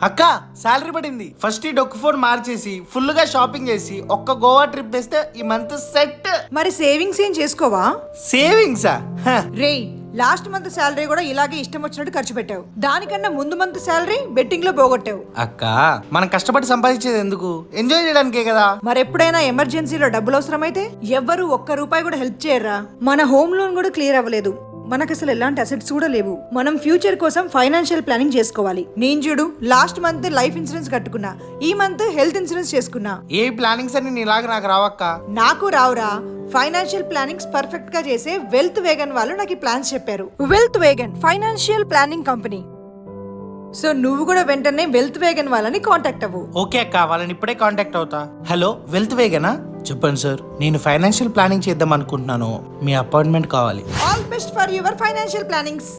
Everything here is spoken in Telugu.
అక్క శాలరీ పడింది. ఫస్ట్ ఈ డొక్కు ఫోన్ మార్చేసి ఫుల్ గా షాపింగ్ చేసి ఒక్క గోవా ట్రిప్ వేస్తే ఈ మంత్ సెట్. మరి సేవింగ్స్ ఏం చేసుకోవా? సేవింగ్సా? రేయ్, లాస్ట్ మంత్ శాలరీ కూడా ఇలాగే ఇష్టం వచ్చినట్టు ఖర్చు పెట్టావు. దానికన్నా ముందు మంత్ శాలరీ బెట్టింగ్ లో పోగొట్టావు. అక్క మనం కష్టపడి సంపాదించేది ఎందుకు? ఎంజాయ్ చేయడానికే కదా. మరెప్పుడైనా ఎమర్జెన్సీలో డబ్బులు అవసరమైతే ఎవ్వరు ఒక్క రూపాయి కూడా హెల్ప్ చేయరా? మన హోమ్ లోన్ కూడా క్లియర్ అవ్వలేదు. మనకు అసలు ఎలాంటి అసెట్స్ కూడా లేవు. మనం ఫ్యూచర్ కోసం ఫైనాన్షియల్ ప్లానింగ్ చేసుకోవాలి. నేను చూడు, లాస్ట్ మంత్ లైఫ్ ఇన్సూరెన్స్ కట్టుకున్నా, ఈ మంత్ హెల్త్ ఇన్సూరెన్స్ చేసుకున్నా. ఏ ప్లానింగ్స్ అని నీలాగా నాకు రావక్క. నాకు రావురా. ఫైనాన్షియల్ ప్లానింగ్స్ పర్ఫెక్ట్ గా చేసే వెల్త్ వేగన్ వాళ్ళు నాకు ఈ ప్లాన్స్ చెప్పారు. Wealth Wagon financial planning company. So నువ్వు కూడా వెంటనే వెల్త్ వేగన్ వాళ్ళని కాంటాక్ట్ అవ్వు. ఓకే అక్క, వాళ్ళని ఇప్పుడే కాంటాక్ట్ అవుతా. హలో, వెల్త్ వేగనా? చెప్పండి సార్, నేను ఫైనాన్షియల్ ప్లానింగ్ చేద్దాం అనుకుంటున్నాను. మీ అపాయింట్మెంట్ కావాలి. All best for your financial plannings.